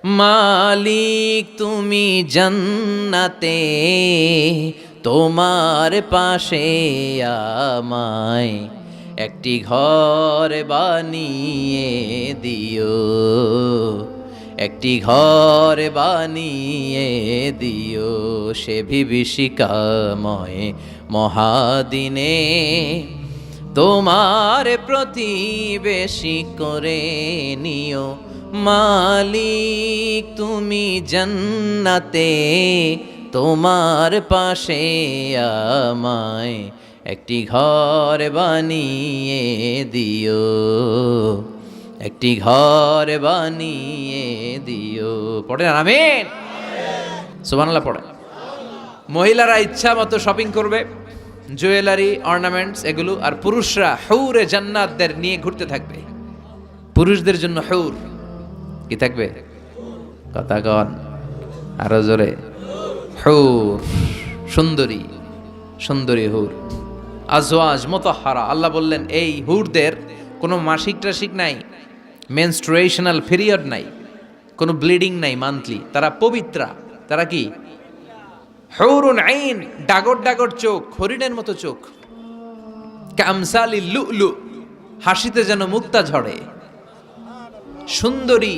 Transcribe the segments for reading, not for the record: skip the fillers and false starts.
মালিক তুমি জান্নাতে, তোমার পাশে আমায় একটি ঘর বানিয়ে দিও, একটি ঘর বানিয়ে দিও সে বিভীষিকাময় মহাদিনে, তোমার প্রতিবেশী করে নিও। মালিক তুমি জান্নাতে, তোমার পাশে আমায় একটি ঘর বানিয়ে দিও, একটি ঘর বানিয়ে দিও। পড়ে আমিন, সুবহানাল্লাহ পড়ে। মহিলারা ইচ্ছা মতো শপিং করবে, জুয়েলারি, অর্নামেন্টস এগুলো, আর পুরুষরা হুরে জান্নাতদের নিয়ে ঘুরতে থাকবে। পুরুষদের জন্য হুর কি থাকবে? কথা কন আরো জোরে। হুর, সুন্দরী, সুন্দরী হুর। আজওয়াজ মুতাহহারা, আল্লাহ বললেন এই হুরদের কোনো মাসিক টাসিক নাই, মেনস্ট্রুয়েশনাল পিরিয়ড নাই, কোনো ব্লিডিং নাই মান্থলি, তারা পবিত্রা। তারা কি? হুরুন আইন, ডাগর ডাগর চোখ, হরিণের মতো চোখ। কামসালি লুলু, হাসিতে যেন মুক্তা ঝরে। সুন্দরী,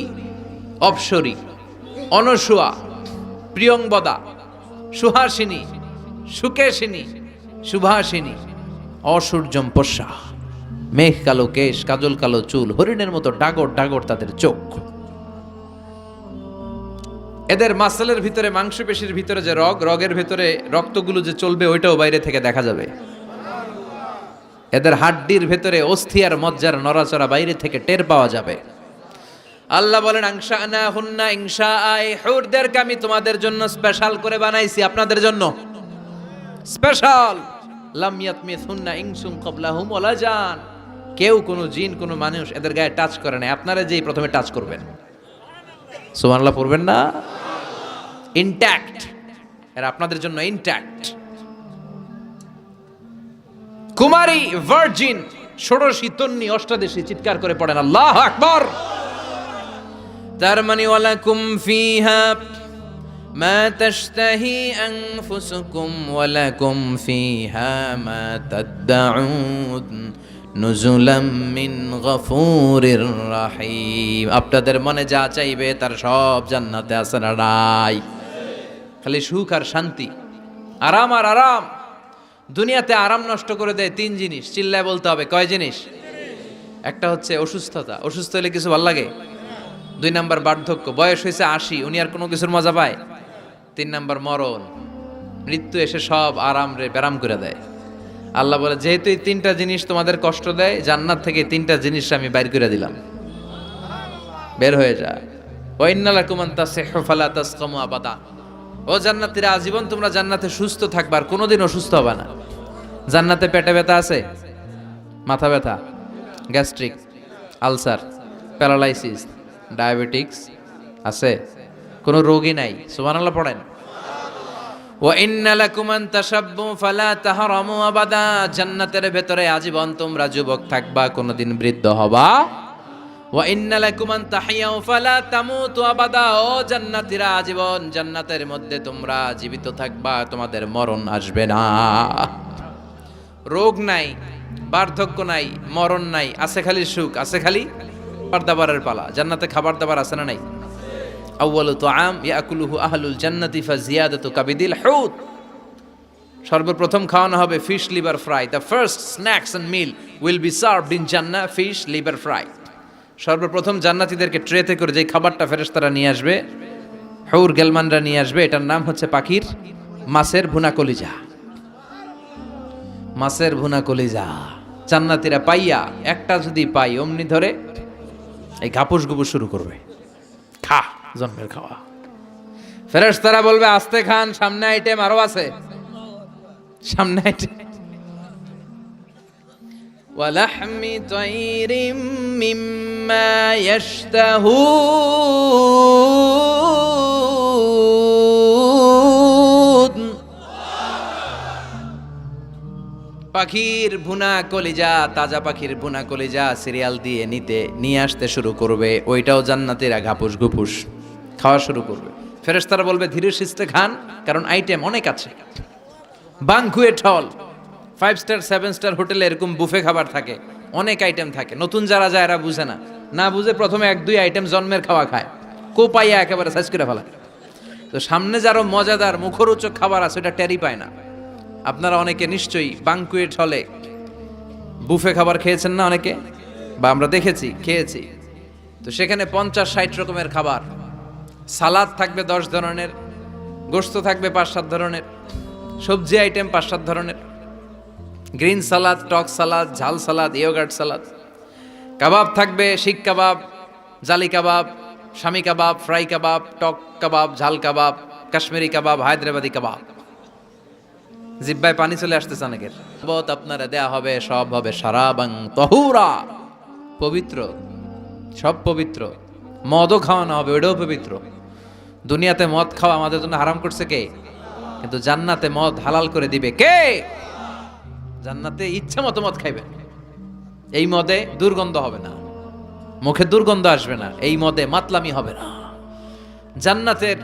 অপসরী, অনসুয়া, প্রিয়ংবদা, সুহাসিনী, সুকেশিনী, সুভাষিনী, অসূর্যম পশ্যা, মেঘ কালো কেশ, কাজল কালো চুল, হরিণের মতো ডাগর ডাগর তাদের চোখ। এদের মাসলের ভিতরে, মাংসপেশির ভিতরে যে রগের ভিতরে রক্তগুলো যে চলবে ওইটাও বাইরে থেকে দেখা যাবে। এদের হাড্ডির ভেতরে অস্থি আর মজ্জার নড়াচড়া বাইরে থেকে টের পাওয়া যাবে। আল্লাহ বলেন আনশানা হুন্না ইনশাআ, হুরদেরকে আমি তোমাদের জন্য স্পেশাল করে বানাইছি, আপনাদের জন্য স্পেশাল। লাম ইয়াতমিসহুন্না ইনসুন ক্বাবলাহুম ওয়ালা জান, কেউ কোনো জিন কোনো মানুষ এদের গায়ে টাচ করে না, আপনারা যেই প্রথমে টাচ করবেন। সুবহানাল্লাহ পড়বেন না? ইনট্যাক্ট, এরা আপনাদের জন্য ইনট্যাক্ট। কুমারী, ভার্জিন, ষোড়শী, তন্নি, অষ্টাদশী, চিৎকার করে পড়েন আল্লাহু আকবার। তার মানে ওয়ালাকুম ফিহা মা তাশতাহি আনফুসুকুম ওয়ালাকুম ফিহা মা তাদউন নুজুলাম মিন গফুরির রহিম। আপনাদের মনে যা চাইবে তার সব জান্নাতে আছে না নাই? খালি সুখ আর শান্তি, আরাম আর আরাম। দুনিয়াতে আরাম নষ্ট করে দেয় তিন জিনিস, চিল্লায় বলতে হবে কয় জিনিস? একটা হচ্ছে অসুস্থতা, অসুস্থ হলে কিছু ভাল লাগে। 2 নাম্বার বার্ধক্য, বয়স হয়েছে 80, উনি আর কোনো কিছুর মজা পায়। 3 নাম্বার মরণ, মৃত্যু এসে সব আরাম রে ব্যারাম করে দেয়। আল্লাহ বলে যেহেতু এই 3টা জিনিস তোমাদের কষ্ট দেয়, জান্নাত থেকে 3টা জিনিস আমি বাইর করে দিলাম, বের হয়ে যায়। ওয়া ইন্না লাকুম আন তাসিহু ফালা তাসকামু আবাদা, ও জান্নাতীরা আজীবন তোমরা জান্নাতে সুস্থ থাকবে আর কোনোদিন অসুস্থ হবে না। জান্নাতে পেটে ব্যথা আছে, মাথা ব্যথা, গ্যাস্ট্রিক, আলসার, প্যারালাইসিস, ডায়াবেটিক্স আছে? কোনো রোগই নাই। সুবহানাল্লাহ পড়েন। ওয়া ইন্না লাকুম আন তাশাব্বু ফালা তাহরামু আবাদা, জান্নাতের ভেতরে আজীবন তোমরা যুবক থাকবা, কোনোদিন বৃদ্ধ হবা। ওয়া ইন্না লাকুম আন তাহিয়াউ ফালা তামুতু আবাদা, ও জান্নাতীরা আজীবন জান্নাতের মধ্যে তোমরা জীবিত থাকবা, তোমাদের মরণ আসবে না। রোগ নাই, বার্ধক্য নাই, মরণ নাই, আছে খালি সুখ, আছে খালি খাবার দাবারের পালা। জান্নাতে খাবার দাবার আছে না নাই? আউয়ালু তুআম ইয়াকুলুহু আহলুল জান্নাতি ফাজিয়াদাতু কাবিদিল হুত, সর্বপ্রথম খাওয়ানো হবে fish liver fry. The first snacks and meal will be served in জান্নাহ ফিশ লিভার ফ্রাই। সর্বপ্রথম জান্নাতীদেরকে ট্রেতে করে যে খাবারটা ফেরেশতারা নিয়ে আসবে, হুর গেলমানরা নিয়ে আসবে, এটার নাম হচ্ছে পাখির মাছের ভুনা কলিজা। মাছের ভুনা কলিজা জান্নাতীরা পাইয়া একটা যদি পাই অমনি ধরে এই ঘাপুস গুপুস শুরু করবে, খা, জন্মের খাওয়া। ফেরেশতারা বলবে আস্তে খান, সামনে আইটেম আরো আছে, সামনে আইটেম। ওয়ালাহমি তাইরিম মিম্মা ইয়াশতাহুন, পাখির ভুনা কলিজা, তাজা পাখির ভুনা কলিজা সিরিয়াল দিয়ে নিয়ে আসতে শুরু করবে। ওইটাও জান্নাতীরা ঘাপুস ঘুপুস খাওয়া শুরু করবে। ফেরেশতারা বলবে ধীরে সুস্থে খান, কারণ আইটেম অনেক আছে। বানকুয়েট হল, 5 স্টার 7 স্টার হোটেলে এরকম বুফে খাবার থাকে, অনেক আইটেম থাকে। নতুন যারা যায় এরা বুঝে না, না বুঝে প্রথমে 1-2 আইটেম জন্মের খাওয়া খায়, কোপাইয়া একেবারে সাইজ করে ফেলা। তো সামনে যারও মজাদার মুখরোচক খাবার আছে ওটা টেরি পায় না। আপনারা অনেকে নিশ্চয়ই বানকুয়েট হলে বুফে খাবার খেয়েছেন না অনেকে, বা আমরা দেখেছি, খেয়েছি। তো সেখানে 50-60 রকমের খাবার, সালাদ থাকবে 10 ধরনের, গোশত থাকবে 5-7 ধরনের, সবজি আইটেম 5-7 ধরনের, গ্রিন সালাদ, টক সালাদ, ঝাল সালাদ, ইয়োগার্ট সালাদ, কাবাব থাকবে, শিক কাবাব, জালি কাবাব, শামি কাবাব, ফ্রাই কাবাব, টক কাবাব, ঝাল কাবাব, কাশ্মীরি কাবাব, হায়দ্রাবাদি কাবাব। জিব্বায় পানি চলে আসতেছে অনেকের। আপনারা দেয়া হবে, সব হবে শারাবাং তাহুরা, পবিত্র, সব পবিত্র। মদও খাওয়ানো হবে, ওটাও পবিত্র। দুনিয়াতে মদ খাওয়া আমাদের জন্য হারাম করছে কে? কিন্তু জান্নাতে মদ হালাল করে দিবে কে? জান্নাতে ইচ্ছা মতো মদ খাইবেন। এই মদে দুর্গন্ধ হবে না, মুখে দুর্গন্ধ আসবে না, এই মদে মাতলামি হবে না। জান্নাতের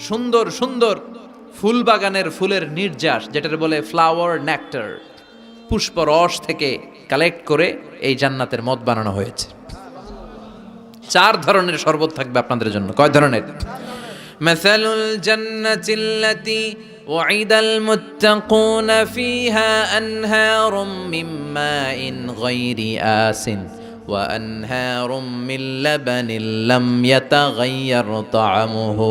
সুন্দর সুন্দর ফুল বাগানের ফুলের নির্যাস, যেটার বলে ফ্লাওয়ার নেক্টার, পুষ্প রস থেকে কালেক্ট করে এই জান্নাতের মদ বানানো হয়েছে। 4 ধরনের শরবত থাকবে আপনাদের জন্য। কয় ধরনের? মাসালুল জান্নাতিল্লাতী ওয়াইদাল মুত্তাকুনা ফিহা আনহারুম মিন মাইন গায়রি আসিন ওয়া আনহারুম মিন লাবানিন লাম ইয়াতাগায়্যার তা'আমুহু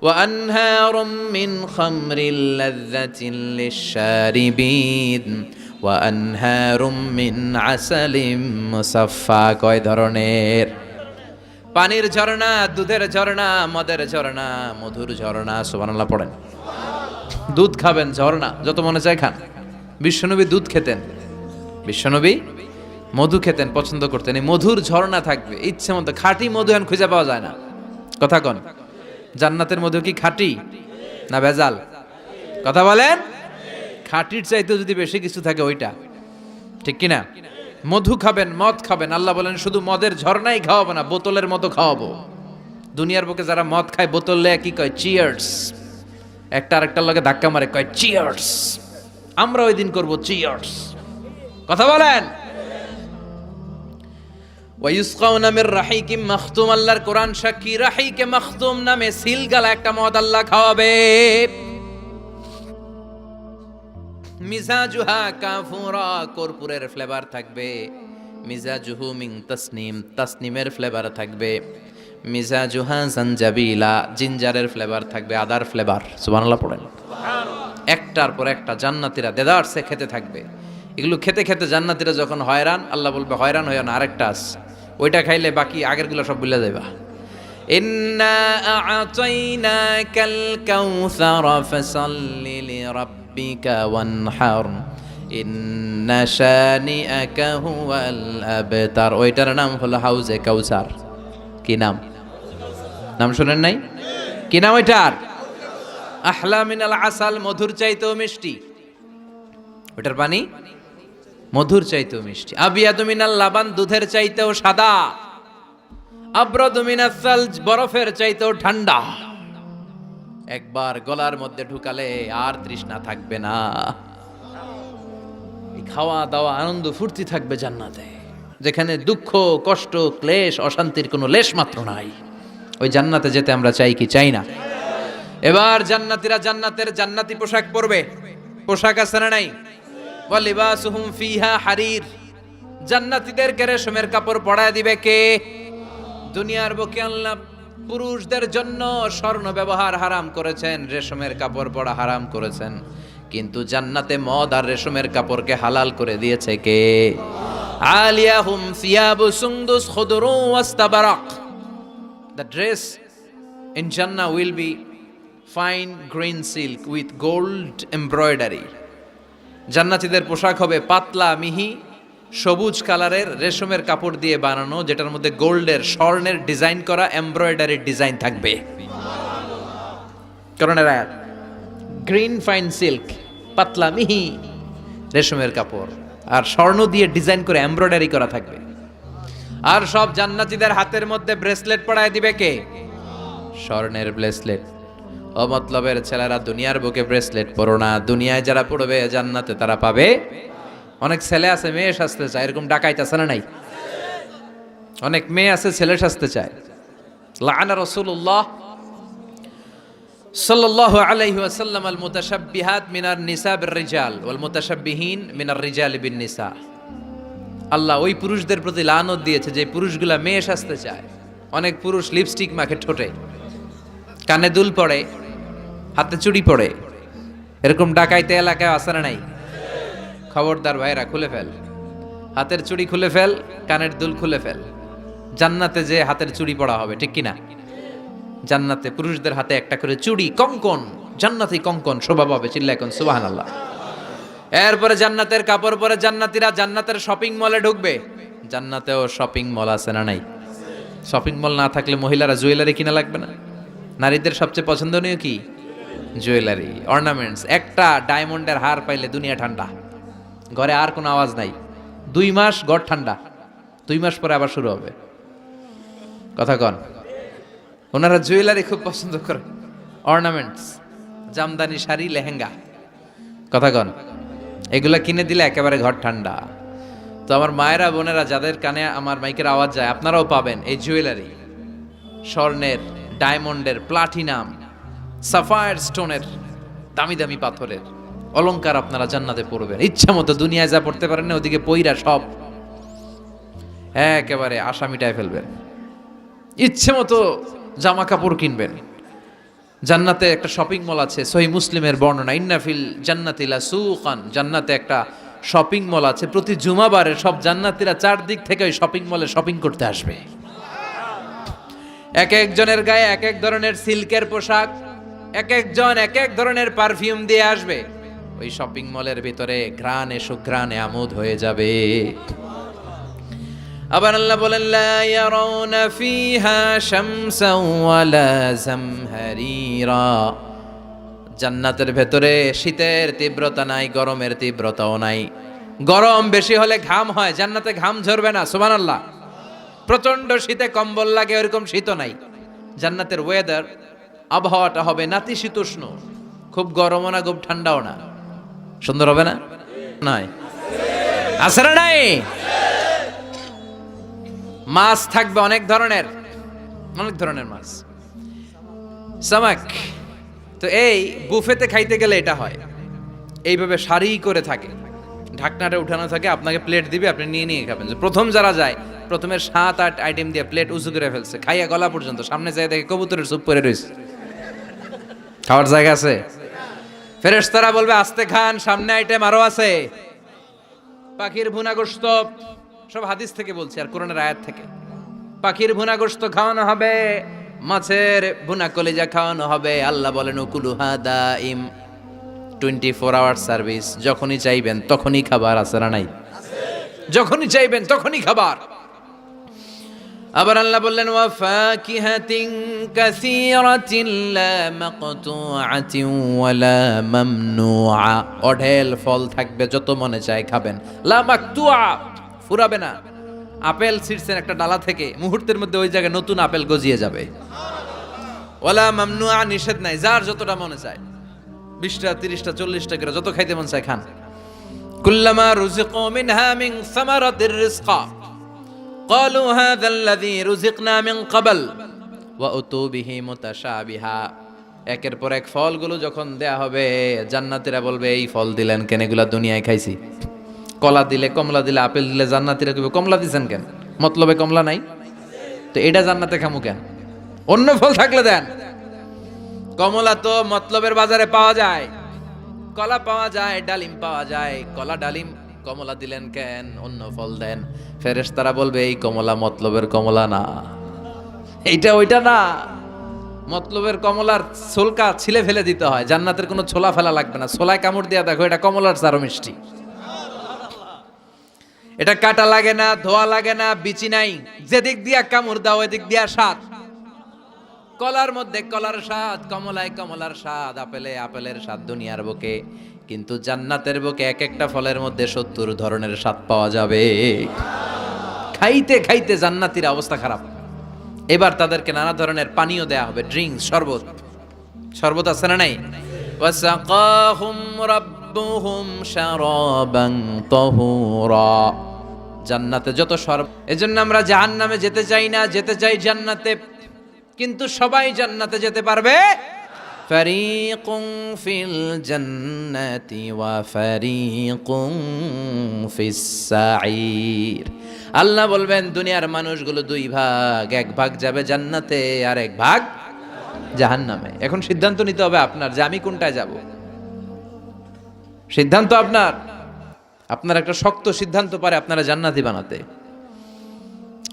ওয়া আনহারুম মিন খামরিল লাযযাতিন লিশ-শারিবিন ওয়া আনহারুম মিন আসালিম মুসাফফা। কয় ধরনের? পানির ঝর্ণা, দুধের ঝর্ণা, মদের ঝর্ণা, মধুর ঝর্ণা। সুবহানাল্লাহ পড়েন। দুধ খাবেন, ঝর্ণা যত মনে চায় খান। বিশ্বনবী দুধ খেতেন, বিশ্বনবী মধু খেতেন, পছন্দ করতেন। এই মধুর ঝর্ণা থাকবে ইচ্ছে মতো। খাঁটি মধু এখন খুঁজে পাওয়া যায় না। কথা কন, জান্নাতের মধু কি খাঁটি না ভেজাল? কথা বলেন। খাঁটির চাইতেও যদি বেশি কিছু থাকে ওইটা, ঠিক কিনা? মধু খাবেন, মদ খাবেন। আল্লাহ বলেন শুধু মদের ঝর্ণাই খাওয়াবো না, বোতলের মতো খাওয়াবো। দুনিয়ার বুকে যারা মদ খায় বোতল লে কি কয়? চিয়ার্স। একটা আরেকটার লগে ধাক্কা মারে, কয় চিয়ার্স। আমরা ওই দিন করবো চিয়ার্স। কথা বলেন। ওয়ায়ুসকাউনা মির রাহিকিম মাখতুম। আল্লাহর কোরআন সাক্ষী, রাহিকে মাখতুম নামে সিলগালা একটা মদ আল্লাহ খাওয়াবে। মিজাজুহা কাফুরা, কর্পূরের ফ্লেভার থাকবে। মিজাজুহু মিন তাসনিম, তাসনিমের ফ্লেভার থাকবে। মিজাজুহা জানজাবিলা, জিঞ্জারের ফ্লেভার থাকবে, আদার ফ্লেভার। সুবহানাল্লাহ পড়েন। একটার পর একটা জান্নাতীরা দেদারসে খেতে থাকবে। এগুলো খেতে খেতে জান্নাতীরা যখন হয়রান, আল্লাহ বলবে হয়রান হইও না, আরেকটা আছে, ওইটা খাইলে বাকি আগেরগুলো সব ভুলে যাইবা। ইন্না আ'তাইনাকাল কাউসার ফাসাল্লি লিরাব্বিকা ওয়ানহার ইন্না শানিআকা হুয়াল আবতার। ওইটার নাম হলো হাউজে কাউসার। কি নাম? নাম শুনেন নাই? কি নাম ওইটার? আহলা মিনাল আসাল, মধুর চাইতেও মিষ্টি। ওইটার পানি মধুর চাইতেও মিষ্টি। আবিয়াদু মিনাল লাবান, দুধের চাইতেও সাদা। আবরাদু মিনাস সালজ, বরফের চাইতেও ঠান্ডা। একবার গলার মধ্যে ঢুকালে আর তৃষ্ণা থাকবে না। এই খাওয়া দাওয়া আনন্দ ফুর্তি থাকবে জান্নাতে, যেখানে দুঃখ, কষ্ট, ক্লেশ, অশান্তির কোনো লেশ মাত্র নাই। ওই জান্নাতে যেতে আমরা চাই কি চাই না? এবার জান্নাতীরা জান্নাতের জান্নাতি পোশাক পরবে। পোশাক আছে না নাই? ওয়া লিবাসুহুম ফিহা হারির। জান্নাতীদেরকে রেশমের কাপড় পরায় দিবে কে? দুনিয়ার বুকে আল্লাহ পুরুষদের জন্য স্বর্ণ ব্যবহার হারাম করেছেন, রেশমের কাপড় পরা হারাম করেছেন, কিন্তু জান্নাতে মদ আর রেশমের কাপড়কে হালাল করে দিয়েছে কে? আলিয়াহুম সিয়াবু সুন্দুস খুদরু ওয়াস্তাবারাক। The dress in Jannah will be fine green silk with gold embroidery. জান্নাতীদের পোশাক হবে পাতলা মিহি সবুজ কালারের রেশমের কাপড় দিয়ে বানানো, যেটার মধ্যে গোল্ডের, স্বর্ণের ডিজাইন করা এমব্রয়ডারির ডিজাইন থাকবে। করোনার আয়াত, গ্রিন ফাইন সিল্ক, পাতলা মিহি রেশমের কাপড় আর স্বর্ণ দিয়ে ডিজাইন করে এমব্রয়ডারি করা থাকবে। আর সব জান্নাতীদের হাতের মধ্যে ব্রেসলেট পরায় দিবে কে? স্বর্ণের ব্রেসলেট। অমতলবের ছেলেরা দুনিয়ার বুকে ব্রেসলেট পরো না, দুনিয়ায় যারা পড়বে জান্নাতে তারা পাবে। অনেক ছেলে আছে মেয়ে সাজতে চায়, এরকম ডাকাইত আছে না নাই? অনেক মেয়ে আছে ছেলে সাজতে চায়। লাআনা রাসূলুল্লাহ সাল্লাল্লাহু আলাইহি ওয়াসাল্লাম আল মুতাশাব্বিহাত মিনার নিসা বির রিজাল ওয়াল মুতাশাব্বিহিন মিনার রিজালি বিন নিসা। আল্লাহ ওই পুরুষদের প্রতি লানত দিয়েছে যে পুরুষগুলা মেয়ে সাজতে চায়। অনেক পুরুষ লিপস্টিক মাখে ঠোঁটে, কানে দুল পড়ে, হাতে চুড়ি পড়ে। এরকম ডাকাইতে এলাকায় আছে না নাই? খবরদার ভাইরা, খুলে ফেল, হাতের চুড়ি খুলে ফেল, কানের দুল খুলে ফেল। জান্নাতে যে হাতের চুড়ি পড়া হবে, ঠিক কিনা? জান্নাতে পুরুষদের হাতে একটা করে চুড়ি, কঙ্কন, জান্নাতি কঙ্কন শোভা পাবে। চিল্লায় কোন সুবহানাল্লাহ। এরপরে জান্নাতের কাপড় পরে জান্নাতীরা জান্নাতের শপিং মলে ঢুকবে। জান্নাতেও শপিং মল আছে না নাই? শপিং মল না থাকলে মহিলারা জুয়েলারি কিনা লাগবে না? নারীদের সবচেয়ে পছন্দনীয় কি? Jewellery, ornaments. একটা ডায়মন্ডের হার পাইলে দুনিয়া ঠান্ডা, ঘরে আর কোনো আওয়াজ নাই। 2 মাস ঘর ঠান্ডা, 2 মাস পরে আবার শুরু হবে। কথা কন। ওনারা জুয়েলারি খুব পছন্দ করে, অর্নামেন্টস, জামদানি শাড়ি, লেহেঙ্গা। কথা কন। এগুলা কিনে দিলে একেবারে ঘর ঠান্ডা। তো আমার মায়েরা বোনেরা যাদের কানে আমার মাইকের আওয়াজ যায়, আপনারাও পাবেন এই জুয়েলারি, স্বর্ণের, ডায়মন্ডের, প্লাটিনাম, সাফায়ার স্টোনের, দামি দামি পাথরের অলংকার আপনারা জান্নাতে পড়বেন। ইচ্ছা মতো দুনিয়ায় যা পড়তে পারেন না, ওদিকে পইরা সব একেবারে আশা মিটায় ফেলবেন। ইচ্ছে মতো জামা কাপড় কিনবেন। জান্নাতে একটা শপিং মল আছে, সহিহ মুসলিমের বর্ণনা, ইন্না ফিল জান্নাতি লাসুকান। জান্নাতে একটা শপিং মল আছে, প্রতি জুমাবারে সব জান্নাতীরা চারদিক থেকে ওই শপিং মলে শপিং করতে আসবে। এক একজনের গায়ে এক এক ধরনের সিল্কের পোশাক, এক একজন এক এক ধরনের পারফিউম দিয়ে আসবে। ওই শপিং মলের ভিতরে ঘ্রাণে সুঘ্রাণে আমোদ হয়ে যাবে। আবার আল্লাহ বলেন, লা ইয়ারাউনা ফিহা শামসান ওয়ালা জামহারিরা। জান্নাতের ভেতরে শীতের তীব্রতা নাই, গরমের তীব্রতাও নাই। গরম বেশি হলে ঘাম হয়, জান্নাতে ঘাম ঝরবে না। সুবহানাল্লাহ। প্রচন্ড শীতে কম্বল লাগে, ওরকম শীত নাই। জান্নাতের ওয়েদার, আবহাওয়াটা হবে নাতিশীতোষ্ণ, খুব গরমও না, খুব ঠান্ডাও না। সুন্দর হবে না? নাই আছে না নাই? মাছ থাকবে অনেক ধরনের, অনেক ধরনের মাছ, সামাক। তো এই বুফেতে খাইতে গেলে এটা হয়, এইভাবে সারি করে থাকে, ঢাকনাটা উঠানো থাকে, আপনাকে প্লেট দিবে, আপনি নিয়ে নিয়ে খাবেন। প্রথম যারা যায়, প্রথমের 7-8 আইটেম দিয়ে প্লেট উঁচু করে ফেলছে, খাইয়া গলা পর্যন্ত, সামনে যায় দেখে কবুতরের স্যুপ পরে রয়েছে। খাওয়ার জায়গা আছে? ফেরেশতারা বলবে আস্তে খান, সামনে আইটেম আরো আছে। পাখির ভুনা গোশত, সব হাদিস থেকে বলছি আর কোরআনের আয়াত থেকে। পাখির ভুনা গোশত খাওয়ানো হবে, মাছের ভুনা কলিজা খাওয়ানো হবে। আল্লাহ বলেন, উকুলুহা দাইম, 24 আওয়ার সার্ভিস। যখনই চাইবেন তখনই খাবার। আছে না নাই? যখনই চাইবেন তখনই খাবার। আবার আল্লাহ বললেন, ওয়া ফাকিহাতিন কাসীরাতিন লা মাকতুআতিন ওয়ালা মামনুআ। অঢেল ফল থাকবে, যত মনে চায় খাবেন। লা মাকতুআ, ফুরাবে না। আপেল ছিঁড়ছেন একটা ডালা থেকে, মুহূর্তের মধ্যে ওই জায়গায় নতুন আপেল গজিয়ে যাবে। ওয়ালা মামনুআ, নিষেধ নাই, যার যতটা মনে চায়, 20টা 30টা 40টা করে যত খাইতে মন চায় খান। কুল্লামা রুজিকু মিনহা মিন সামারাতির রিজকা ক্বালু হাযা আল্লাযী রুজিকনা মিন ক্বাবল ওয়া উতু বিহি মুতাশাবিহা। একের পর এক ফলগুলো যখন দেয়া হবে, জান্নাতীরা বলবে, এই ফল দিলেন কেন? এগুলা দুনিয়ায় খাইছি। কলা দিলে, কমলা দিলে, আপেল দিলে, জান্নাতীরা কইবে কমলা দিছেন কেন? মতলবে কমলা নাই তো এটা জান্নাতে খামু কেন? অন্য ফল থাকলে দেন। কমলা তো মতলবের বাজারে পাওয়া যায়, কলা পাওয়া যায়, ডালিম পাওয়া যায়। কলা ডালিম কমলা দিলেন কেন? অন্য ফল দেন। ফেরেশতারা বলবে, এই কমলা মতলবের কমলা না, এইটা ওইটা না। মতলবের কমলার ছোলকা ছিলে ফেলে দিতে হয়, জান্নাতের কোনো ছোলা ফেলা লাগবে না। ছোলায় কামড় দিয়া দেখো, এটা কমলার চারো মিষ্টি। এটা কাটা লাগে না, ধোয়া লাগে না, বিচি নাই, যেদিক দিয়া কামড় দাও এদিক দিয়া স্বাদ। কলার মধ্যে কলার স্বাদ, কমলায় কমলার স্বাদ, আপেলে আপেলের স্বাদ দুনিয়ার বুকে। কিন্তু জান্নাতের বুকে এক একটা ফলের মধ্যে 70 ধরনের স্বাদ পাওয়া যাবে। খাইতে খাইতে জান্নাতীর অবস্থা খারাপ। এবার তাদেরকে নানা ধরনের পানীয় দেয়া হবে, ড্রিঙ্কস, শরবত। শরবত আছে না নাই? ওয়াসাকাহুম রাব্বুহুম শারাবান তাহুরা। জান্নাতে যত শরবত। এজন্য আমরা জাহান্নামে যেতে চাই না, যেতে চাই জান্নাতে। কিন্তু সবাই জান্নাতে যেতে পারবে? ফারিকুন ফিল জান্নাতি ওয়া ফারিকুন ফিস সাঈর। আল্লাহ বলবেন দুনিয়ার মানুষগুলো দুই ভাগ, এক ভাগ যাবে জান্নাতে আর এক ভাগ জাহান্নামে। এখন সিদ্ধান্ত নিতে হবে আপনার যে আমি কোনটায় যাব। সিদ্ধান্ত আপনার। আপনার একটা শক্ত সিদ্ধান্ত পারে আপনারা জান্নাতি বানাতে,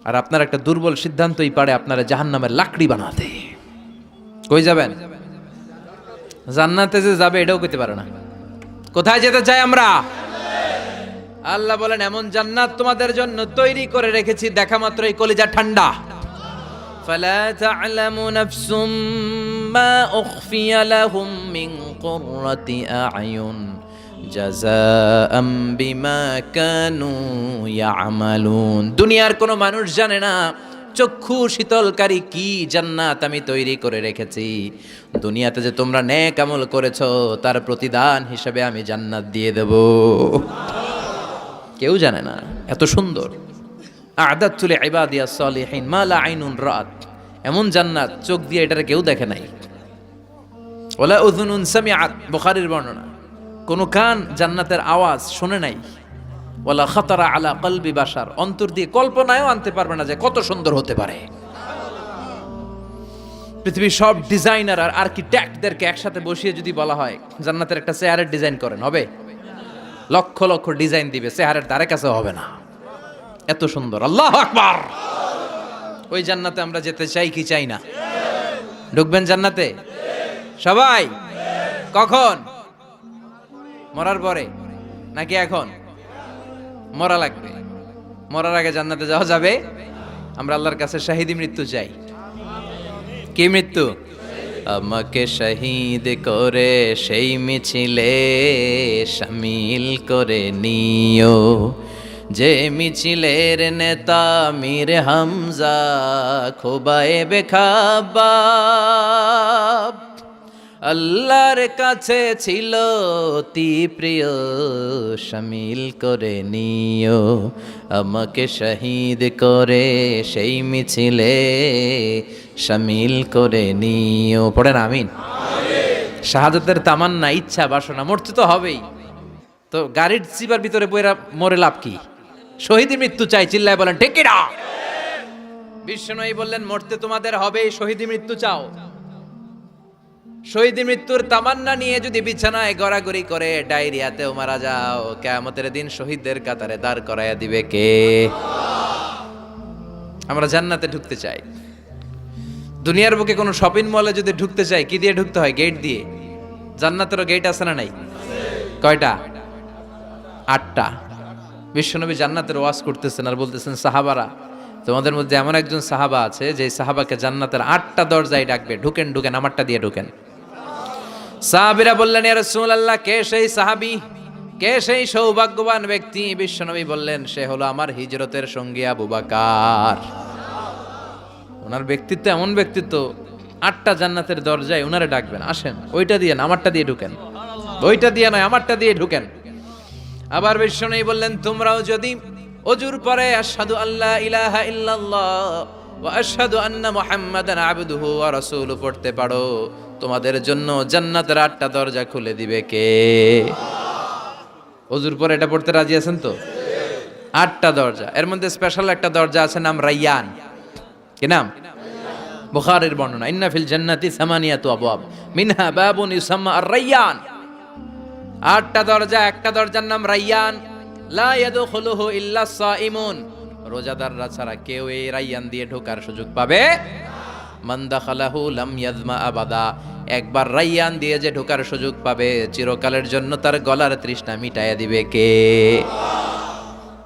আর আপনার একটা দুর্বল সিদ্ধান্তই পারে আপনারা জাহান্নামের লাকড়ি বানাতে। কই যাবেন? জান্নাতে যে যাবে এটাও কইতে পারে না। কোথায় যেতে চাই আমরা? আল্লাহ বলেন এমন জান্নাত তোমাদের জন্য তৈরি করে রেখেছি, দেখা মাত্রই কলিজা ঠান্ডা। ফালা তা'লামু নাফসুম মা উখফিয়া লাহুম মিন কুররাতি আ'য়ুন জাযাআম বিমা কানু ইয়া'মালুন। দুনিয়ার কোনো মানুষ জানে না চক্ষু শীতলকারী কি জান্নাত আমি তৈরি করে রেখেছি। দুনিয়াতে যে তোমরা নেক আমল করেছো তার প্রতিদান হিসেবে আমি জান্নাত দিয়ে দেব। কেউ জানে না এত সুন্দর। আ'দাতু লিইবাদিয়াস সালিহিন মা লা আইনুন রাআত। এমন জান্নাত চোখ দিয়ে এটারে কেউ দেখে নাই। ওয়ালা উযুনুন সামিআত, বুখারীর বর্ণনা। কোন কান জান্নাতের আওয়াজ শুনে নাই। ওয়ালা খাতারা আলা কলবি বাশার, অন্তর দিয়ে কল্পনায়ও আনতে পারবে না যে কত সুন্দর হতে পারে। পৃথিবীর সব ডিজাইনার আর আর্কিটেক্টদেরকে একসাথে বসিয়ে যদি বলা হয় জান্নাতের একটা চেয়ারের ডিজাইন করেন, হবে? লক্ষ লক্ষ ডিজাইন দিবে, চেহারের ধারে কাছে হবে না, এত সুন্দর। আল্লাহু আকবার। ওই জান্নাতে আমরা যেতে চাই কি চাই না? ঢুকবেন জান্নাতে সবাই? কখন? মরার পরে নাকি এখন? মরা লাগবে। মরার আগে জান্নাতে যাওয়া যাবে? আমরা আল্লাহর কাছে শাহিদি মৃত্যু চাই। কি মৃত্যু? আমাকে শহীদ করে সেই মিছিলে শামিল করে নিও, যে মিছিলের নেতা মীর হামজা খোবায়েবে খাব্বাব। আল্লাহর কাছে ছিল অতি প্রিয়, শামিল করে নিও আমাকে শহীদ করে সেই মিছিলে শামিল করে নিও। পড়েন আমিন। শাহাদাতের তামান্না, ইচ্ছা, বাসনা, মরতে তো হবেই। তো গাড়ির চিপার ভিতরে বইরা মরে লাভ কি? শহীদ মৃত্যু চাই, চিল্লায় বলেন ঠিক কি না? বিশ্বনবী বললেন মরতে তোমাদের হবে, শহীদ মৃত্যু চাও। শহীদ মৃত্যুর তামান্না নিয়ে যদি বিছানায় গড়াগড়ি করে ডায়রিয়াতেও মারা যাও, কিয়ামতের দিন শহীদদের কাতারে দাঁড় করাইয়া দিবে কে? আমরা জান্নাতে ঢুকতে চাই। দুনিয়ার বুকে কোনো শপিং মলে যদি ঢুকতে চাই কি দিয়ে ঢুকতে হয়? গেট দিয়ে। জান্নাতেরও গেট আছে না নাই? কয়টা? 8টা। বিশ্বনবী জান্নাতের ওয়াজ করতেছেন আর বলতেছেন সাহাবারা, তোমাদের মধ্যে এমন একজন সাহাবা আছে যে সাহাবাকে জান্নাতের 8টা দরজায় ডাকবে, ঢুকেন ঢুকেন, আমারটা দিয়ে ঢুকেন। সাহাবীরা বললেন ইয়া রাসূলুল্লাহ, কে সেই সাহাবী, কে সেই সৌভাগ্যবান ব্যক্তি? বিশ্বনবী বললেন সে হলো আমার হিজরতের সঙ্গী আবু বকর। ওনার ব্যক্তিত্ব এমন ব্যক্তিত্ব, 8টা জান্নাতের দরজায় ওনারে ডাকবেন, আসেন ওইটা দিয়ে না আমারটা দিয়ে ঢুকেন, ওইটা দিয়ে নয় আমারটা দিয়ে ঢুকেন। আবার বিশ্বনবী বললেন তোমরাও যদি ওযুর পরে আশহাদু আল্লা ইলাহা ইল্লাল্লাহ ওয়া আশহাদু আন্না মুহাম্মাদান আবদুহু ওয়া রাসূলুহু পড়তে পারো, তোমাদের জন্য জান্নাতের 8টা দরজা খুলে দিবে কে? ওযুর পরে এটা পড়তে রাজি আছেন তো? 8টা দরজা, এর মধ্যে স্পেশাল একটা দরজা আছে, নাম রায়্যান। কি নাম? বুখারীর বর্ণনা, ইন্না ফিল জান্নাতি সামানিয়াতু আবওয়াব মিনহা বাবুন ইউসাম্মা আর-রায়্যান। 8টা দরজা, একটা দরজার নাম রায়্যান। লা ইয়াদখুলুহু ইল্লা সাইমুন, রোজাদাররা ছাড়া কেউ এই রায়্যান দিয়ে ঢোকার সুযোগ পাবে মান দাখালাহু লাম ইয়াজমা আবাদা, একবার রায়্যান দিয়ে যে ঢোকার সুযোগ পাবে চিরকালের জন্য তার গলার তৃষ্ণা মিটাইয়া দিবে কে?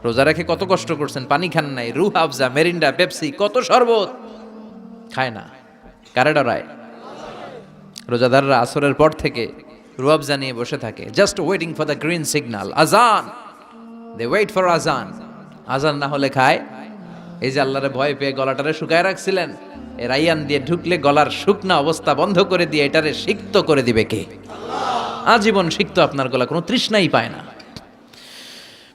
রোজা রেখে কত কষ্ট করছেন, পানি খান নাই, রুহ আফজা, মেরিন্ডা, পেপসি, কত শরবত খায় না, কারে ডরায়? রোজাদাররা আসরের পর থেকে রুয়াবজা নিয়ে বসে থাকে, just waiting for the green signal, আজান। দে ওয়েট ফর আজান। আজান না হলে খায়। এই যে আল্লাহরে ভয় পেয়ে গলাটারে শুকায় রাখছিলেন, এ রাইয়ান দিয়ে ঢুকলে গলার শুকনা অবস্থা বন্ধ করে দিয়ে এটারে সিক্ত করে দিবে কে? আজীবন সিক্ত, আপনার গলা কোনো তৃষ্ণাই পায় না।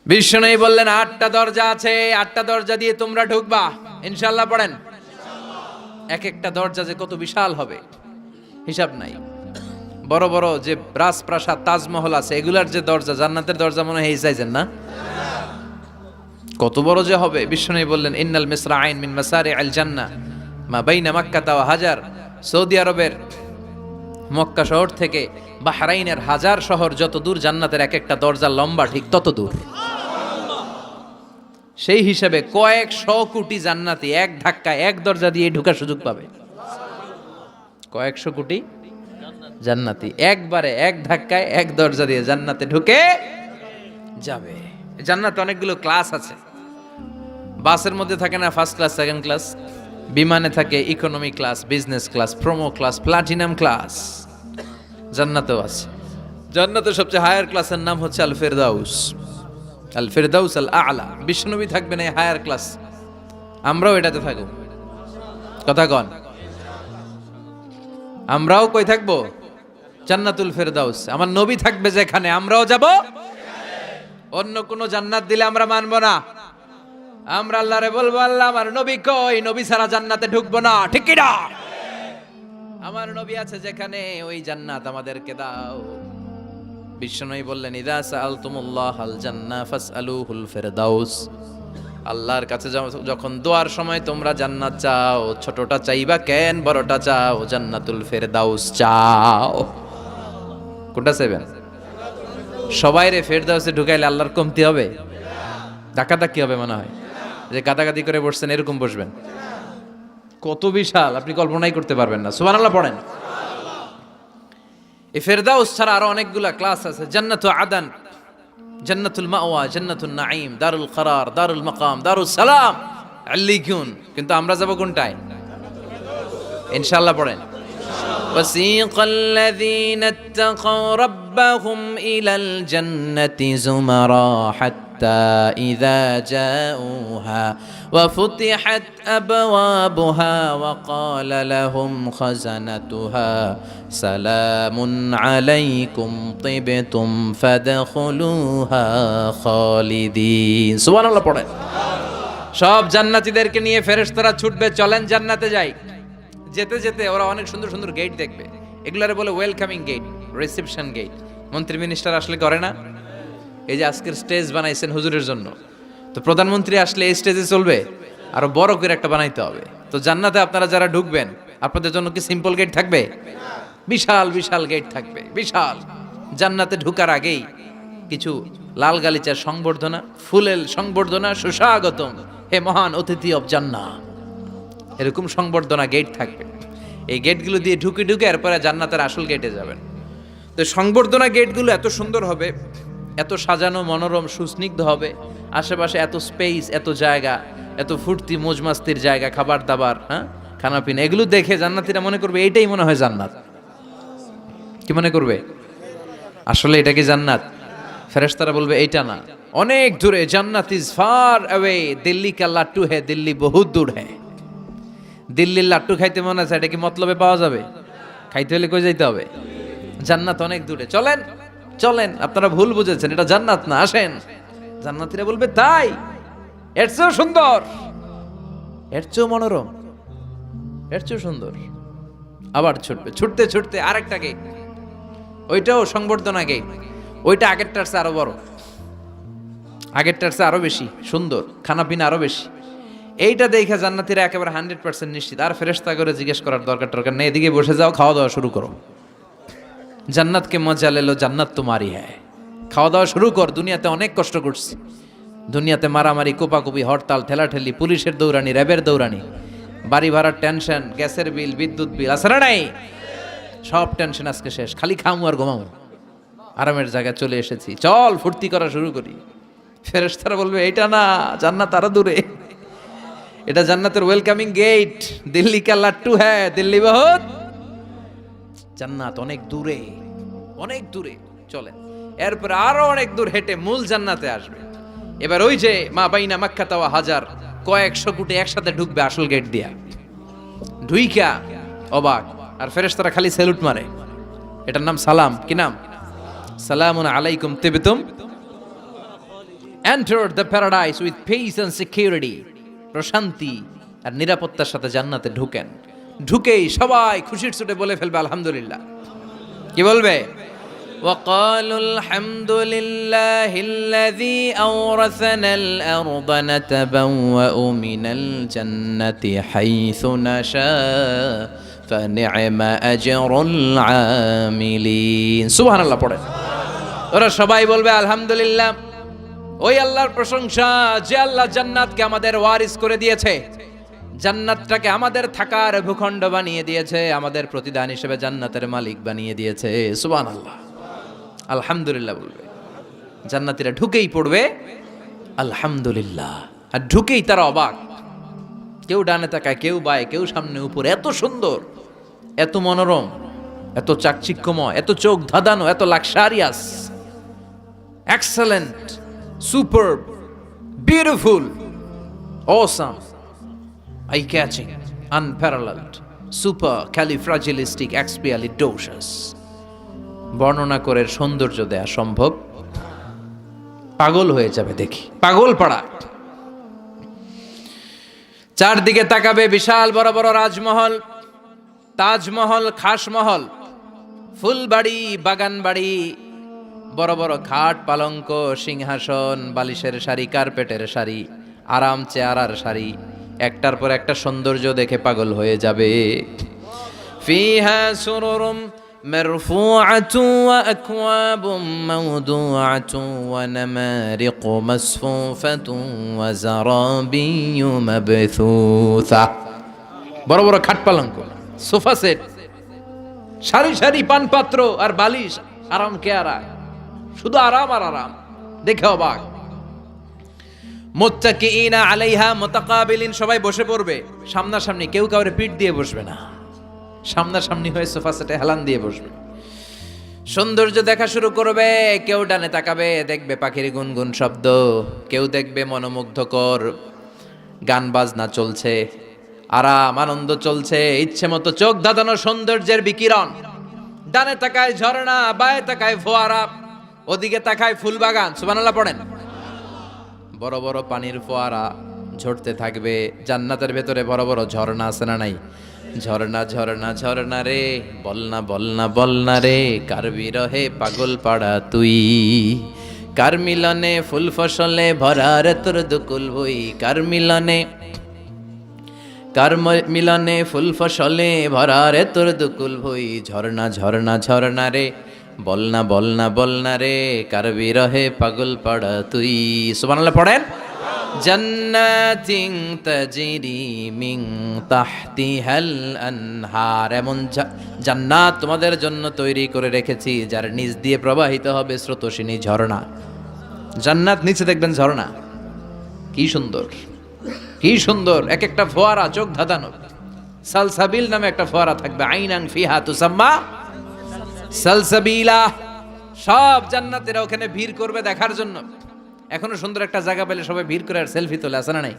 বিষ্ণু বললেন 8টা দরজা আছে, 8টা দরজা দিয়ে তোমরা ঢুকবা ইনশাআল্লাহ। পড়েন, এক একটা দরজা যে কত বিশাল হবে হিসাব নাই। বড় বড় যে রাজপ্রাসাদ তাজমহল আছে এগুলার যে দরজা, জান্নাতের দরজা মনে হয় চাইছেন না, কত বড় যে হবে। বিষ্ণু বললেন ইন্নাল মিসরাআইন মিন মাসারি আল জান্নাহ মা বাইনা মাক্কা ওয়া হাজার। সৌদি আরবের মক্কা শহর থেকে বাহরাইনের হাজার শহর যত দূর, জান্নাতের এক একটা দরজা লম্বা ঠিক তত দূর। সেই হিসাবে কয়েকশো কোটি জান্নাতি এক ধাক্কায় এক দরজা দিয়ে ঢোকার সুযোগ পাবে। কয়েকশো কোটি জান্নাতি একবারে এক ধাক্কায় এক দরজা দিয়ে জান্নাতে ঢুকে যাবে। জান্নাতে অনেকগুলো ক্লাস আছে। বাসের মধ্যে থাকে না ফার্স্ট ক্লাস, সেকেন্ড ক্লাস, বিমানে থাকে economy class, business class, promo class, platinum class. জান্নাতেও আছে। জান্নাতের সবচেয়ে হায়ার ক্লাসের নাম হচ্ছে আল ফেরদাউস, আল ফেরদাউস আল আলা। বিশ্বনবী থাকবেন এই হায়ার ক্লাস, আমরাও এটাতে থাকবো। কথা কন, আমরাও কই থাকবো? জান্নাতুল ফেরদাউস। আমার নবী থাকবে যেখানে, আমরাও যাব। অন্য কোন জান্নাত দিলে আমরা মানবো না। আমরা আল্লাহরে বলবো, আল্লাহ আমার নবী কই? নবী ছাড়া জান্নাতে ঢুকবো না, ঠিক কি না? আমার নবী আছে যেখানে, ওই জান্নাত আমাদেরকে দাও। বিশ্বনবী বললেন ইদা সাআলতুমুল্লাহ আল জান্নাহ ফাসআলুহুল ফিরদাউস। আল্লাহর কাছে যখন দোয়ার সময় তোমরা জান্নাত চাও, ছোটটা চাইবা কেন, বড়টা চাও, জান্নাতুল ফিরদাউস চাও। কোনটা চাইবেন? সবাইরে ফিরদাউসে ঢুকাইলে আল্লাহর কমতি হবে? ধাক্কাধাক্কি হবে মনে হয়, যে গাদাগাদি করে বসছেন এরকম বসবেন। কত বিশাল আপনি কল্পনাই করতে পারবেন না। সুবহানাল্লাহ পড়েন। এই ফেরদাউস ছাড়া আরো অনেকগুলা ক্লাস আছে। জান্নাতুল আদন, জান্নাতুল মাওয়া, জান্নাতুন নাঈম, দারুল করার, দারুল মাকাম, দারুস সালাম, আল্লিকুন। কিন্তু আমরা যাব কোনটায়? ইনশাআল্লাহ পড়েন। وسيق الذين اتقوا ربهم إلى الجنة زمرا حتى إذا جاءوها وفتحت أبوابها وقال لهم خزنتها سلام عليكم طبتم فادخلوها خالدين। سبحان الله পড়েন। সব জান্নাতীদেরকে নিয়ে ফেরেশতারা ছুটবে, চলেন জান্নাতে যাই। যেতে যেতে ওরা অনেক সুন্দর সুন্দর গেট দেখবে। এগুলারে বলে ওয়েলকামিং গেট, রিসেপশন গেট। মন্ত্রী মিনিস্টার আসলে করে না? এই যে আজকের স্টেজ বানাইছেন হুজুরের জন্য, তো প্রধানমন্ত্রী আসলে এই স্টেজে চলবে, আরো বড় করে একটা বানাইতে হবে। তো জান্নাতে আপনারা যারা ঢুকবেন, আপনাদের জন্য কি সিম্পল গেট থাকবে? বিশাল বিশাল গেট থাকবে, বিশাল। জান্নাতে ঢুকার আগেই কিছু লাল গালিচার সংবর্ধনা, ফুলের সংবর্ধনা, সুস্বাগতম হে মহান অতিথি অব জান্নাহ, এরকম সংবর্ধনা গেট থাকবে। এই গেটগুলো দিয়ে ঢুকে ঢুকে এরপরে জান্নাতের আসল গেটে যাবেন। তো সংবর্ধনা গেটগুলো এত সুন্দর হবে, এত সাজানো, মনোরম, সুস্নিগ্ধ হবে। আশেপাশে এত স্পেস, এত জায়গা, এত ফুর্তি মজমাস্তির জায়গা, খাবার দাবার, হ্যাঁ, খানা পিনা, এগুলো দেখে জান্নাতীরা মনে করবে এইটাই মনে হয় জান্নাত। কি মনে করবে? আসলে এটা কি জান্নাত? ফেরেশতারা বলবে এইটা না, অনেক দূরে। জান্নাত ইজ ফার অ্যাওয়ে, দিল্লি কা লাট্টু হ্যায়, দিল্লি বহুত দূর হ্যায়। দিল্লির লাট্টু খাইতে মনে আছে, এটা কি মতলবে পাওয়া যাবে? খাইতে হলে কই যাইতে হবে? জান্নাত অনেক দূরে। চলেন চলেন, আপনারা ভুল বুঝেছেন, এটা জান্নাত না, আসেন। জান্নাতীরা বলবে তাই? এর চেয়েও সুন্দর, এর চেয়েও মনোরম, এর চেয়েও সুন্দর। আবার ছুটবে, ছুটতে ছুটতে আরেকটা গেট, ওইটাও সংবর্ধনা গেট। ওইটা আগেরটার চেয়ে আরো বড়, আগেরটার চেয়ে আরো বেশি সুন্দর, খানা পিনা আরো বেশি। এইটা দেখে জান্নাতীরা একেবারে 100% নিশ্চিত। আর ফেরেশতা করে জিজ্ঞেস করার দরকার নেই, এদিকে বসে যাও, খাওয়া দাওয়া শুরু করো। জান্নাতকে মজা লেলো, জান্নাত তোমারই হ্যায়। খাওয়া দাওয়া শুরু কর, দুনিয়াতে অনেক কষ্ট করছি। দুনিয়াতে মারামারি, কোপাকুপি, হরতাল, ঠেলাঠেলি, পুলিশের দৌড়ানি, র্যাবের দৌড়ানি, বাড়ি ভাড়ার টেনশন, গ্যাসের বিল, বিদ্যুৎ বিল, আছে না নাই? সব টেনশন আজকে শেষ, খালি খামু আর ঘুমামু। আরামের জায়গায় চলে এসেছি, চল ফুর্তি করা শুরু করি। ফেরেশতারা বলবে এইটা না, জান্নাত আরো দূরে। এটা জান্নাতের ওয়েলকামিং গেট। দিল্লি কা লাট্টু হ্যায়, দিল্লি বহুত, জান্নাত অনেক দূরে, অনেক দূরে। চলেন এরপর আরো অনেক দূর হেঁটে মূল জান্নাতে আসবে। এবার ওই যে মা বাইনা মাক্কা ওয়া হাজার, কয়েকশো কোটি একসাথে ঢুকবে আসল গেট দিয়া। ঢুইকা অবাক, আর ফেরেশতারা খালি স্যালুট মারে। এটার নাম সালাম। কি নাম? সালামুন আলাইকুম তিবতুম enter the paradise with peace and security. প্রশান্তি আর নিরাপত্তার সাথে জান্নাতে ঢুকেন। ঢুকেই সবাই খুশির চোটে বলে ফেলবে আলহামদুলিল্লাহ। কি বলবে? وقالوا الحمد لله الذي أورثنا الأرض نتبوأ من الجنة حيث نشاء فنعم أجر العاملين সুবহান আল্লাহ পড়ে। ওরা সবাই বলবে আলহামদুলিল্লাহ, ওই আল্লাহর প্রশংসা যে আল্লাহ জান্নাতকে আমাদের ওয়ারিস করে দিয়েছে, জান্নাতটাকে আমাদের থাকার ভূখণ্ড বানিয়ে দিয়েছে, আমাদের প্রতিদান হিসেবে জান্নাতের মালিক বানিয়ে দিয়েছে। সুবহানাল্লাহ, আলহামদুলিল্লাহ বলবে। জান্নাতীরা ঢুকেই পড়বে আলহামদুলিল্লাহ, আর ঢুকেই তারা অবাক। কেউ ডানে তাকায়, কেউ বায়ে, কেউ সামনে উপরে। এত সুন্দর, এত মনোরম, এত চাকচিক্যময়, এত চোখ ধাঁধানো, এত luxurious, excellent, superb, beautiful, awesome, eye catching, unparalleled, supercalifragilisticexpialidocious. বর্ণনা করে সৌন্দর্য দেয়া সম্ভব? পাগল হয়ে যাবে দেখি, পাগল পাড়া। চারদিকে তাকাবে, বিশাল বড় বড় রাজমহল, তাজমহল, খাসমহল, ফুলবাড়ি, বাগান বাড়ি, বড় বড় খাট, পালঙ্ক, সিংহাসন, বালিশের শাড়ি, কার্পেটের শাড়ি, আরাম চেয়ারার শাড়ি, একটার পর একটা সৌন্দর্য দেখে পাগল হয়ে যাবে। ফিহা সুরুরুম মারফুআতু ওয়া আকওয়াবুম মাওদুআতু ওয়া নামারিকু মাসফুফাতু ওয়া যারাবিয়্যু মাবথুসা। বড় বড় খাট পালঙ্ক, সোফা সেট, সারি সারি পানপাত্র আর বালিশ, আরাম কেয়ারা, শুধু আরাম আর আরাম, দেখে অবাক। মুত্তাকিইনা আলাইহা মুতাকাবিলিন, সবাই বসে পড়বে সামনাসামনি, কেউ কাউরে পিঠ দিয়ে বসবে না, সামনাসামনি হয়ে সোফা সেটে হেলান দিয়ে বসবে। সৌন্দর্য দেখা শুরু করবে। কেউ ডানে তাকাবে, দেখবে পাখির গুনগুন শব্দ, কেউ দেখবে মনোমুগ্ধকর গান বাজনা চলছে, আরাম আনন্দ চলছে, ইচ্ছে মতো চোখ ধাঁধানো সৌন্দর্যের বিকিরণ। ডানে তাকায় ঝর্ণা, বায়ে তাকায় ফোয়ারা, ওদিকে তাকায় ফুলবাগান। সুবহানাল্লাহ পড়েন। বড় বড় পানির ফোয়ারা ঝরতে থাকবে। জান্নাতের ভেতরে বড় বড় ঝর্ণা আছে না নাই? ঝর্ণা ঝর্ণা ঝর্ণা রে, বলনা বলনা বলনা রে, কার বিরহে পাগল পাড়া তুই, কার মিলনে ফুল ফসলে ভরা রে তোর দুকুল বই, কার মিলনে ফুল ফসলে ভরা রে তোর দুকুল ভই। ঝর্ণা ঝর্ণা ঝর্ণা রে, বলনা বলনা বলনা রে, কার বিরহে পাগল পাড়া তুই। সুবহানাল্লাহ পড়েন। জান্নাতিন তাজরি মিন তাহতিহাল আনহার, এমন জান্নাত তোমাদের জন্য তৈরি করে রেখেছি যার নিচ দিয়ে প্রবাহিত হবে স্রোতস্বিনী ঝর্ণা। জান্নাত, নিচে দেখবেন ঝর্ণা। কি সুন্দর, কি সুন্দর, এক একটা ফোয়ারা চোখ ধাঁধানো। সালসাবিল নামে একটা ফোয়ারা থাকবে, আইনান ফিহা তুসাম্মা সালসাবিলা। সব জান্নাতীরা ওখানে ভিড় করবে দেখার জন্য। এখনো সুন্দর একটা জায়গা পেলে সবাই ভিড় করে আর সেলফি তোলে, আছে না নাই?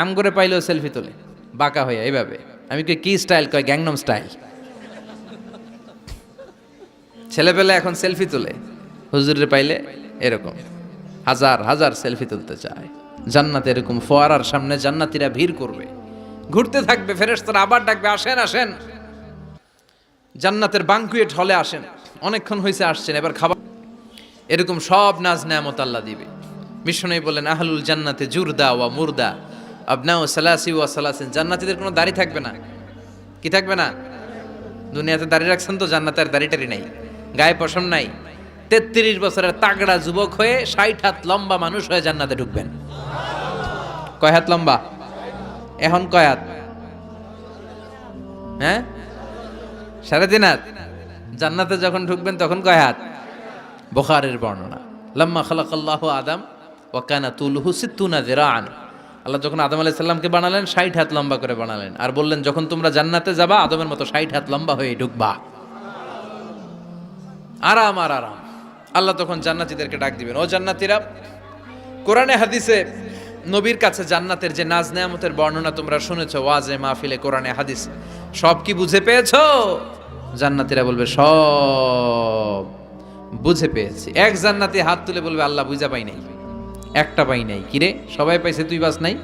আম করে পাইলেও সেলফি তোলে বাঁকা হয়ে এইভাবে। আমি কি স্টাইল কয়? Gangnam style. ছেলে পেলে এখন সেলফি তোলে, হুজুরের পাইলে এরকম হাজার হাজার সেলফি তুলতে চায়। জান্নাতে এরকম ফোয়ারার সামনে জান্নাতীরা ভিড় করবে, ঘুরতে থাকবে। ফেরেশতারা আবার ডাকবে, আসেন আসেন, জান্নাতের বাঙ্কুয়েট হলে আসেন, অনেকক্ষণ হয়েছে আসছেন, এবার খাবার। এরকম সব নাজ নেয়ামত আল্লাহ দিবে। বিষ্ণু বলেন, আহলুল জান্নাতে জুরদা ওয়া মুরদা আবনাউ সালাসি ওয়া সালাসিন। জান্নাতীদের কোনো দাড়ি থাকবে না। কি থাকবে না? দুনিয়াতে দাড়ি রাখছেন তো, জান্নাতের দাড়িটারি নাই, গায়ে পশম নাই। 33 বছরের তাগড়া যুবক হয়ে 60 হাত লম্বা মানুষ হয়ে জান্নাতে ঢুকবেন। কয় হাত লম্বা? এখন কয় হাত? হ্যাঁ, 3.5 হাত। জান্নাতে যখন ঢুকবেন তখন কয় হাত? বুখারীর বর্ণনা, লাম্মা খালাকাল্লাহু আদম ওয়া কানা তুলুহু 60 যিরাআন। আল্লাহ যখন আদম আলাইহিস সালামকে বানালেন 60 হাত লম্বা করে বানালেন, আর বললেন যখন তোমরা জান্নাতে যাবা আদমের মতো 60 হাত লম্বা হয়ে ঢুকবা। আরাম আর আরাম। আল্লাহ তখন জান্নাতীদেরকে ডাক দিবেন, ও জান্নাতীরা, কোরআনে হাদিসে নবীর কাছে জান্নাতের যে নাজ নেয়ামতের বর্ণনা তোমরা শুনেছো ওয়াজে মাহফিলে কোরআনে হাদিস, সব কি বুঝে পেয়েছো? জান্নাতীরা বলবে সব বুঝে পেয়েছি। এক জান্নাতি হাত তুলে বলবে আল্লাহ বুঝা পাই নাই, একটা পাই নাই। কিরে সবাই পাইছে তুই বাস নাই?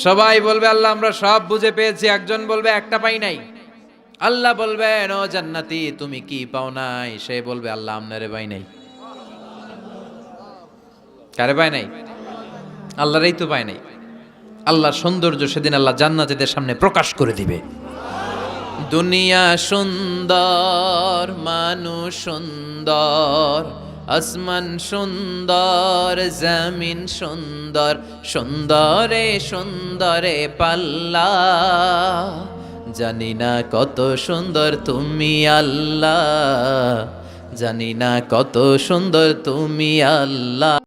সবাই বলবে আল্লাহ আমরা সব বুঝে পেয়েছি। একজন বলবে একটা পাই নাই। আল্লাহ বলবেন ও জান্নাতি তুমি কি পাও নাই? সে বলবে আল্লাহ আপনারে পাই নাই। কারে পায় নাই? আল্লাহরই তো পায় নাই। আল্লাহর সৌন্দর্য সেদিন আল্লাহ জান্নাতীদের সামনে প্রকাশ করে দিবে। দুনিয়া সুন্দর, মানুষ সুন্দর, আসমান সুন্দর, জমিন সুন্দর, সুন্দরে সুন্দরে পাল্লা। জানি না কত সুন্দর তুমি আল্লাহ, জানি না কত সুন্দর তুমি আল্লাহ।